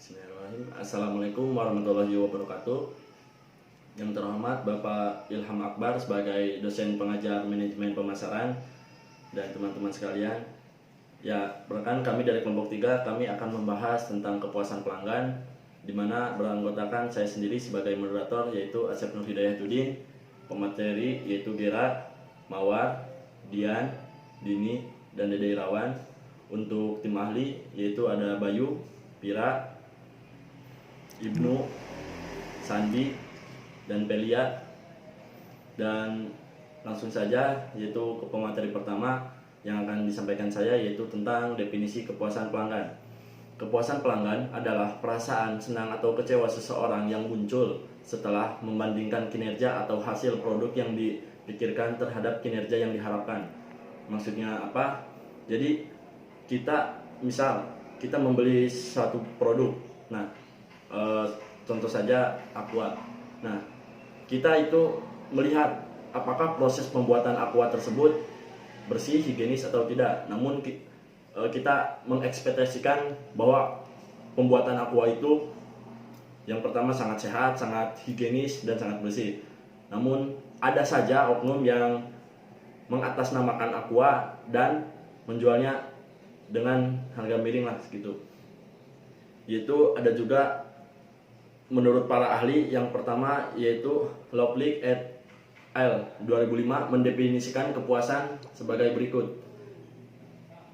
Bismillahirrahmanirrahim. Assalamualaikum warahmatullahi wabarakatuh. Yang terhormat Bapak Ilham Akbar sebagai dosen pengajar manajemen pemasaran dan teman-teman sekalian. Ya, rekan kami dari kelompok 3 kami akan membahas tentang kepuasan pelanggan, di mana beranggotakan saya sendiri sebagai moderator yaitu Asep Nur Hidayatudin, pemateri yaitu Gera, Mawar, Dian, Dini, dan Dede Irawan. Untuk tim ahli yaitu ada Bayu, Pira, Ibnu, Sandi, dan Pelia. Dan langsung saja yaitu ke pemateri pertama yang akan disampaikan saya, yaitu tentang definisi kepuasan pelanggan. Kepuasan pelanggan adalah perasaan senang atau kecewa seseorang yang muncul setelah membandingkan kinerja atau hasil produk yang dipikirkan terhadap kinerja yang diharapkan. Maksudnya apa? Jadi kita membeli suatu produk. Nah, contoh saja Aqua. Nah, kita itu melihat apakah proses pembuatan Aqua tersebut bersih, higienis atau tidak. Namun kita mengekspektasikan bahwa pembuatan Aqua itu yang pertama sangat sehat, sangat higienis, dan sangat bersih. Namun ada saja oknum yang mengatasnamakan Aqua dan menjualnya dengan harga miring lah segitu. Yaitu ada juga menurut para ahli, yang pertama yaitu Lovelock et al. 2005 mendefinisikan kepuasan sebagai berikut,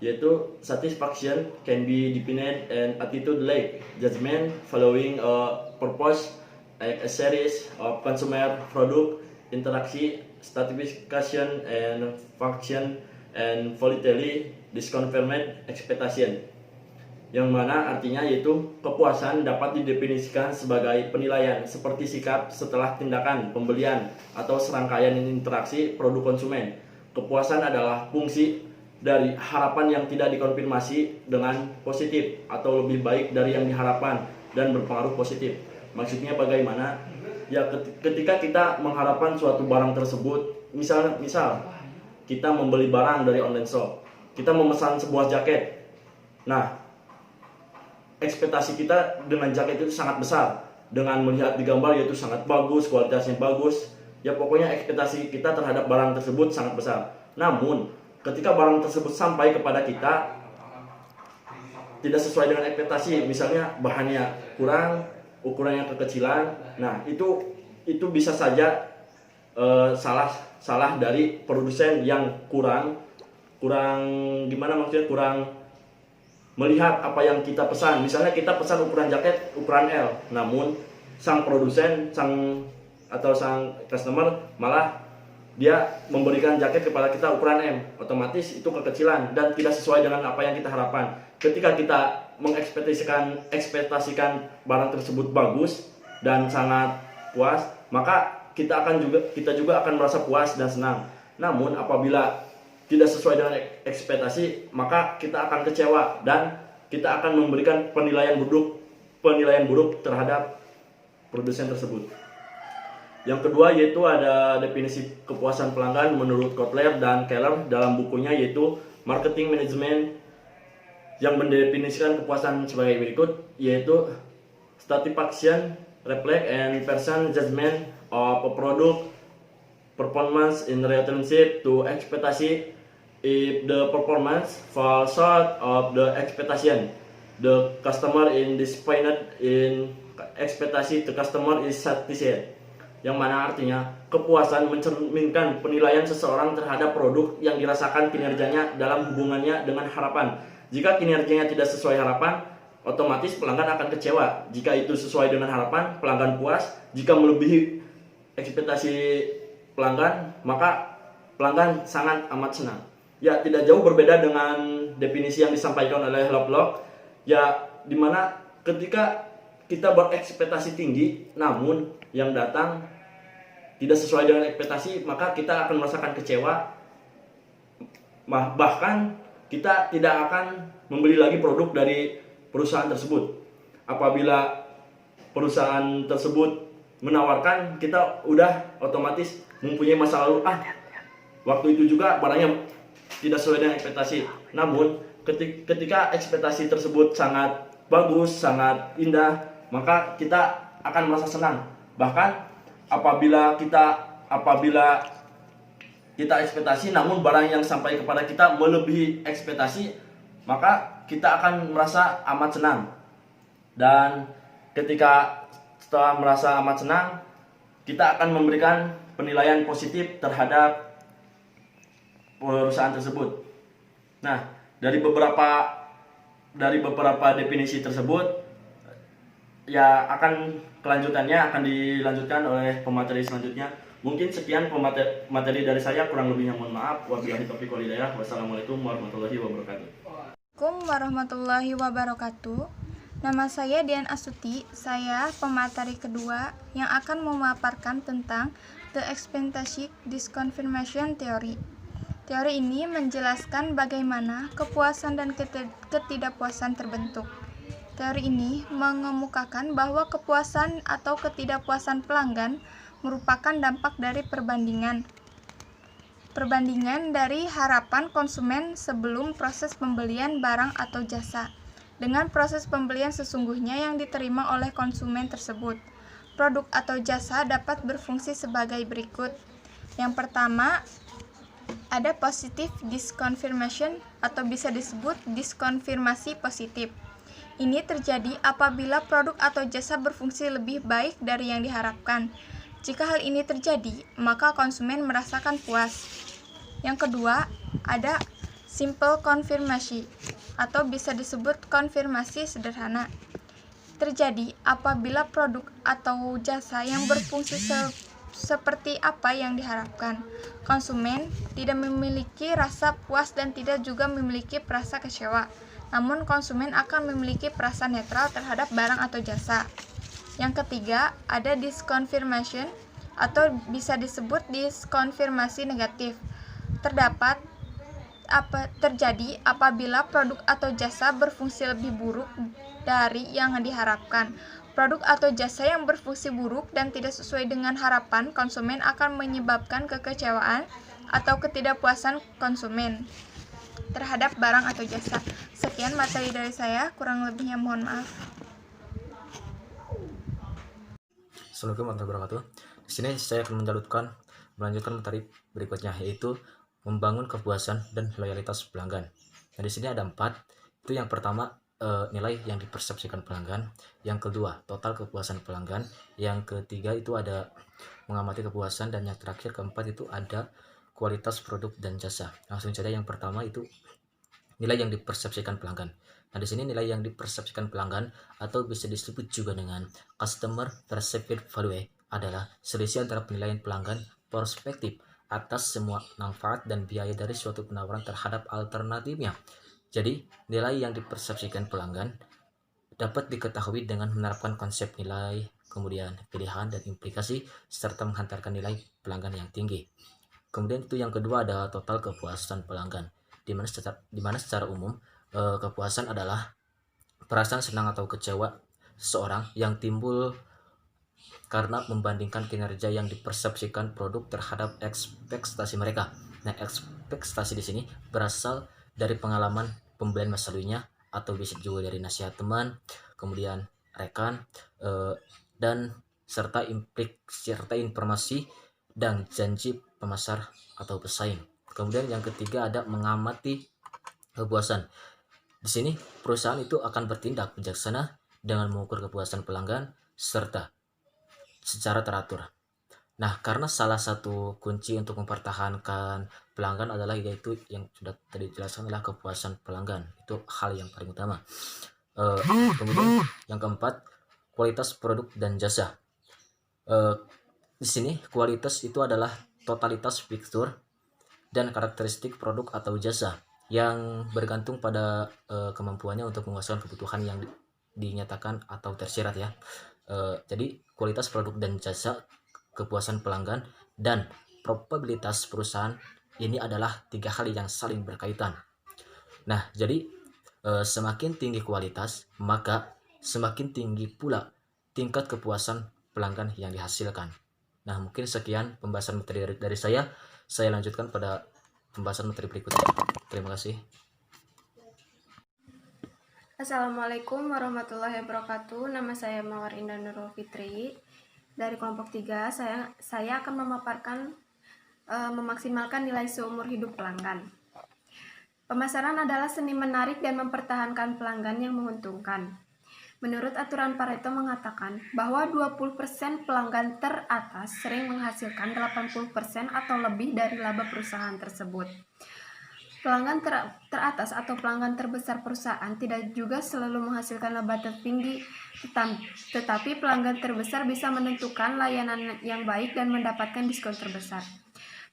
yaitu satisfaction can be defined an attitude like judgment following a purpose, like a series of consumer product interaction, satisfaction and function, and volatility disconfirmed expectation, yang mana artinya yaitu kepuasan dapat didefinisikan sebagai penilaian seperti sikap setelah tindakan pembelian atau serangkaian interaksi produk konsumen. Kepuasan adalah fungsi dari harapan yang tidak dikonfirmasi dengan positif atau lebih baik dari yang diharapkan dan berpengaruh positif. Maksudnya bagaimana? Ya, ketika kita mengharapkan suatu barang tersebut, misal kita membeli barang dari online shop, kita memesan sebuah jaket. Nah, ekspektasi kita dengan jaket itu sangat besar. Dengan melihat di gambar yaitu sangat bagus, kualitasnya bagus. Ya, pokoknya ekspektasi kita terhadap barang tersebut sangat besar. Namun, ketika barang tersebut sampai kepada kita tidak sesuai dengan ekspektasi, misalnya bahannya kurang, ukurannya kekecilan. Nah, itu bisa saja salah dari produsen yang kurang melihat apa yang kita pesan. Misalnya kita pesan ukuran jaket ukuran L, namun sang produsen, sang customer malah dia memberikan jaket kepada kita ukuran M. Otomatis itu kekecilan dan tidak sesuai dengan apa yang kita harapkan. Ketika kita ekspektasikan barang tersebut bagus dan sangat puas, maka kita juga akan merasa puas dan senang. Namun apabila tidak sesuai dengan ekspektasi, maka kita akan kecewa dan kita akan memberikan penilaian buruk terhadap produsen tersebut. Yang kedua yaitu ada definisi kepuasan pelanggan menurut Kotler dan Keller dalam bukunya yaitu Marketing Management, yang mendefinisikan kepuasan sebagai berikut, yaitu satisfaction reflect and person judgment of a product performance in relationship to expectation. If the performance falls short of the expectation, the customer is disappointed in expectation, the customer is satisfied. Yang mana artinya kepuasan mencerminkan penilaian seseorang terhadap produk yang dirasakan kinerjanya dalam hubungannya dengan harapan. Jika kinerjanya tidak sesuai harapan, otomatis pelanggan akan kecewa. Jika itu sesuai dengan harapan, pelanggan puas. Jika melebihi ekspektasi pelanggan, maka pelanggan sangat amat senang. Ya, tidak jauh berbeda dengan definisi yang disampaikan oleh Lovelock, ya, dimana ketika kita berekspektasi tinggi namun yang datang tidak sesuai dengan ekspektasi, maka kita akan merasakan kecewa. Bahkan kita tidak akan membeli lagi produk dari perusahaan tersebut. Apabila perusahaan tersebut menawarkan, kita udah otomatis mempunyai masa lalu, waktu itu juga barangnya tidak sesuai dengan ekspektasi. Namun ketika ekspektasi tersebut sangat bagus, sangat indah, maka kita akan merasa senang. Bahkan apabila kita ekspektasi namun barang yang sampai kepada kita melebihi ekspektasi, maka kita akan merasa amat senang. Dan ketika setelah merasa amat senang, kita akan memberikan penilaian positif terhadap perusahaan tersebut. Nah, dari beberapa definisi tersebut, ya kelanjutannya akan dilanjutkan oleh pemateri selanjutnya. Mungkin sekian materi dari saya, kurang lebihnya mohon maaf. Wabillahi taufiq wal hidayah. Wassalamualaikum warahmatullahi wabarakatuh. Assalamualaikum warahmatullahi wabarakatuh. Nama saya Dian Astuti. Saya pemateri kedua yang akan memaparkan tentang The Expectancy Disconfirmation Theory. Teori ini menjelaskan bagaimana kepuasan dan ketidakpuasan terbentuk. Teori ini mengemukakan bahwa kepuasan atau ketidakpuasan pelanggan merupakan dampak dari perbandingan dari harapan konsumen sebelum proses pembelian barang atau jasa dengan proses pembelian sesungguhnya yang diterima oleh konsumen tersebut. Produk atau jasa dapat berfungsi sebagai berikut. Yang pertama, ada positive disconfirmation atau bisa disebut diskonfirmasi positif. Ini terjadi apabila produk atau jasa berfungsi lebih baik dari yang diharapkan. Jika hal ini terjadi, maka konsumen merasakan puas. Yang kedua, ada simple confirmation atau bisa disebut konfirmasi sederhana. Terjadi apabila produk atau jasa yang berfungsi seperti apa yang diharapkan. Konsumen tidak memiliki rasa puas dan tidak juga memiliki perasa kecewa. Namun konsumen akan memiliki perasa netral terhadap barang atau jasa. Yang ketiga, ada disconfirmation atau bisa disebut diskonfirmasi negatif. Terjadi apabila produk atau jasa berfungsi lebih buruk dari yang diharapkan. Produk atau jasa yang berfungsi buruk dan tidak sesuai dengan harapan konsumen akan menyebabkan kekecewaan atau ketidakpuasan konsumen terhadap barang atau jasa. Sekian materi dari saya, kurang lebihnya mohon maaf. Assalamualaikum warahmatullahi wabarakatuh. Di sini saya akan melanjutkan materi berikutnya, yaitu membangun kepuasan dan loyalitas pelanggan. Nah, di sini ada 4. Itu yang pertama, nilai yang dipersepsikan pelanggan. Yang kedua, total kepuasan pelanggan. Yang ketiga itu ada mengamati kepuasan, dan yang terakhir keempat itu ada kualitas produk dan jasa. Langsung saja, yang pertama itu nilai yang dipersepsikan pelanggan. Nah, di sini nilai yang dipersepsikan pelanggan atau bisa disebut juga dengan customer perceived value adalah selisih antara penilaian pelanggan prospektif atas semua manfaat dan biaya dari suatu penawaran terhadap alternatifnya. Jadi, nilai yang dipersepsikan pelanggan dapat diketahui dengan menerapkan konsep nilai, kemudian pilihan dan implikasi, serta menghantarkan nilai pelanggan yang tinggi. Kemudian itu yang kedua ada total kepuasan pelanggan, di mana secara umum kepuasan adalah perasaan senang atau kecewa seseorang yang timbul karena membandingkan kinerja yang dipersepsikan produk terhadap ekspektasi mereka. Nah, ekspektasi di sini berasal dari pengalaman pembelian masa lalunya, atau bisa juga dari nasihat teman, kemudian rekan, dan serta informasi dan janji pemasar atau pesaing. Kemudian yang ketiga ada mengamati kepuasan. Di sini perusahaan itu akan bertindak bijaksana dengan mengukur kepuasan pelanggan serta secara teratur. Nah, karena salah satu kunci untuk mempertahankan pelanggan adalah, yaitu yang sudah tadi dijelaskan, adalah kepuasan pelanggan. Itu hal yang paling utama. Kemudian yang keempat, kualitas produk dan jasa. Di sini kualitas itu adalah totalitas fitur dan karakteristik produk atau jasa yang bergantung pada kemampuannya untuk menguasai kebutuhan yang dinyatakan atau tersirat ya. Jadi kualitas produk dan jasa, kepuasan pelanggan, dan probabilitas perusahaan ini adalah 3 hal yang saling berkaitan. Nah, jadi semakin tinggi kualitas, maka semakin tinggi pula tingkat kepuasan pelanggan yang dihasilkan. Nah, mungkin sekian pembahasan materi dari saya. Saya lanjutkan pada pembahasan materi berikutnya. Terima kasih. Assalamualaikum warahmatullahi wabarakatuh. Nama saya Mawar Indah Nurul Fitri. Dari kelompok 3, saya akan memaparkan memaksimalkan nilai seumur hidup pelanggan. Pemasaran adalah seni menarik dan mempertahankan pelanggan yang menguntungkan. Menurut aturan Pareto mengatakan bahwa 20% pelanggan teratas sering menghasilkan 80% atau lebih dari laba perusahaan tersebut. Pelanggan teratas atau pelanggan terbesar perusahaan tidak juga selalu menghasilkan laba tertinggi, tetapi pelanggan terbesar bisa menentukan layanan yang baik dan mendapatkan diskon terbesar.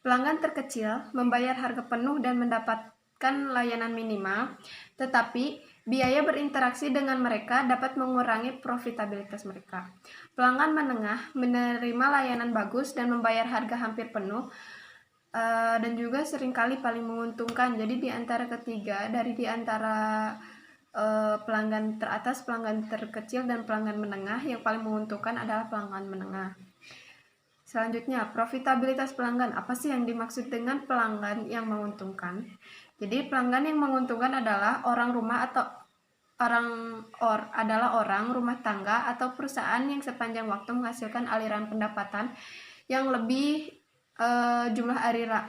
Pelanggan terkecil membayar harga penuh dan mendapatkan layanan minimal, tetapi biaya berinteraksi dengan mereka dapat mengurangi profitabilitas mereka. Pelanggan menengah menerima layanan bagus dan membayar harga hampir penuh, dan juga seringkali paling menguntungkan. Jadi di antara pelanggan teratas, pelanggan terkecil, dan pelanggan menengah, yang paling menguntungkan adalah pelanggan menengah. Selanjutnya, profitabilitas pelanggan. Apa sih yang dimaksud dengan pelanggan yang menguntungkan? Jadi pelanggan yang menguntungkan adalah orang rumah tangga atau perusahaan yang sepanjang waktu menghasilkan aliran pendapatan yang lebih jumlah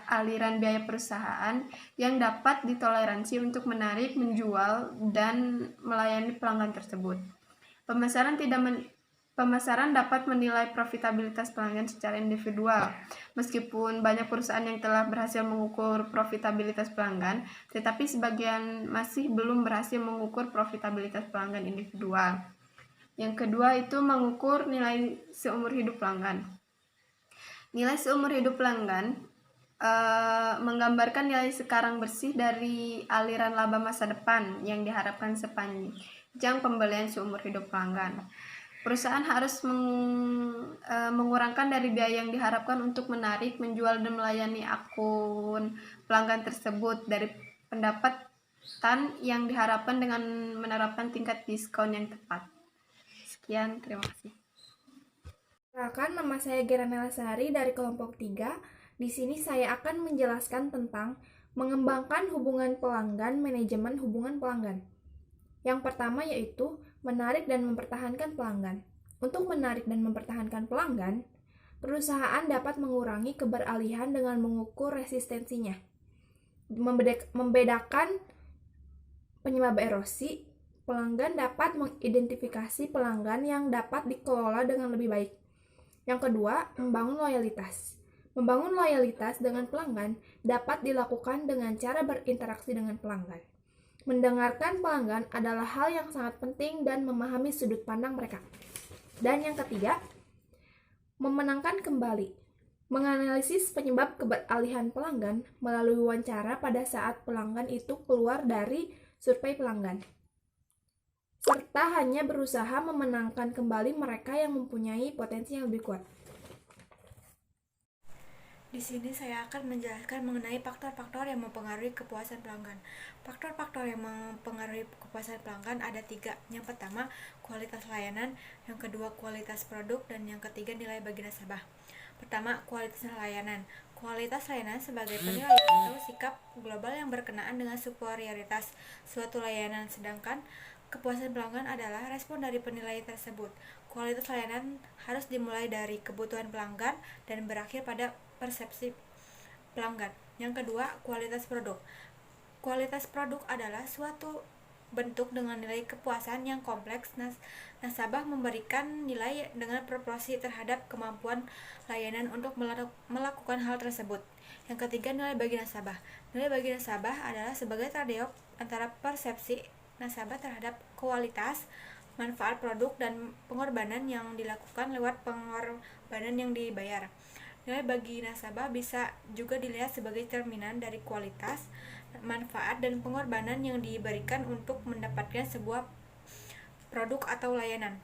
aliran biaya perusahaan yang dapat ditoleransi untuk menarik, menjual, dan melayani pelanggan tersebut. Pemasaran dapat menilai profitabilitas pelanggan secara individual. Meskipun banyak perusahaan yang telah berhasil mengukur profitabilitas pelanggan, tetapi sebagian masih belum berhasil mengukur profitabilitas pelanggan individual. Yang kedua itu mengukur nilai seumur hidup pelanggan. Nilai seumur hidup pelanggan menggambarkan nilai sekarang bersih dari aliran laba masa depan yang diharapkan sepanjang pembelian seumur hidup pelanggan. Perusahaan harus mengurangkan dari biaya yang diharapkan untuk menarik, menjual, dan melayani akun pelanggan tersebut dari pendapatan yang diharapkan dengan menerapkan tingkat diskon yang tepat. Sekian, terima kasih. Perkenalkan, nama saya Geranela Sari dari kelompok 3. Di sini saya akan menjelaskan tentang mengembangkan hubungan pelanggan, manajemen hubungan pelanggan. Yang pertama yaitu menarik dan mempertahankan pelanggan. Untuk menarik dan mempertahankan pelanggan, perusahaan dapat mengurangi keberalihan dengan mengukur resistensinya. Membedakan penyebab erosi, pelanggan dapat mengidentifikasi pelanggan yang dapat dikelola dengan lebih baik. Yang kedua, membangun loyalitas. Membangun loyalitas dengan pelanggan dapat dilakukan dengan cara berinteraksi dengan pelanggan. Mendengarkan pelanggan adalah hal yang sangat penting dan memahami sudut pandang mereka. Dan yang ketiga, memenangkan kembali. Menganalisis penyebab keberalihan pelanggan melalui wawancara pada saat pelanggan itu keluar dari survei pelanggan. Serta hanya berusaha memenangkan kembali mereka yang mempunyai potensi yang lebih kuat. Di sini saya akan menjelaskan mengenai faktor-faktor yang mempengaruhi kepuasan pelanggan. Faktor-faktor yang mempengaruhi kepuasan pelanggan ada 3. Yang pertama, kualitas layanan. Yang kedua, kualitas produk. Dan yang ketiga, nilai bagi nasabah. Pertama, kualitas layanan. Kualitas layanan sebagai penilaian atau sikap global yang berkenaan dengan superioritas suatu layanan, sedangkan kepuasan pelanggan adalah respon dari penilaian tersebut. Kualitas layanan harus dimulai dari kebutuhan pelanggan dan berakhir pada persepsi pelanggan. Yang kedua, kualitas produk. Kualitas produk adalah suatu bentuk dengan nilai kepuasan yang kompleks. Nasabah memberikan nilai dengan proporsi terhadap kemampuan layanan untuk melakukan hal tersebut. Yang ketiga, nilai bagi nasabah. Nilai bagi nasabah adalah sebagai trade-off antara persepsi nasabah terhadap kualitas, manfaat produk, dan pengorbanan yang dilakukan lewat pengorbanan yang dibayar. Nilai bagi nasabah bisa juga dilihat sebagai cerminan dari kualitas, manfaat, dan pengorbanan yang diberikan untuk mendapatkan sebuah produk atau layanan.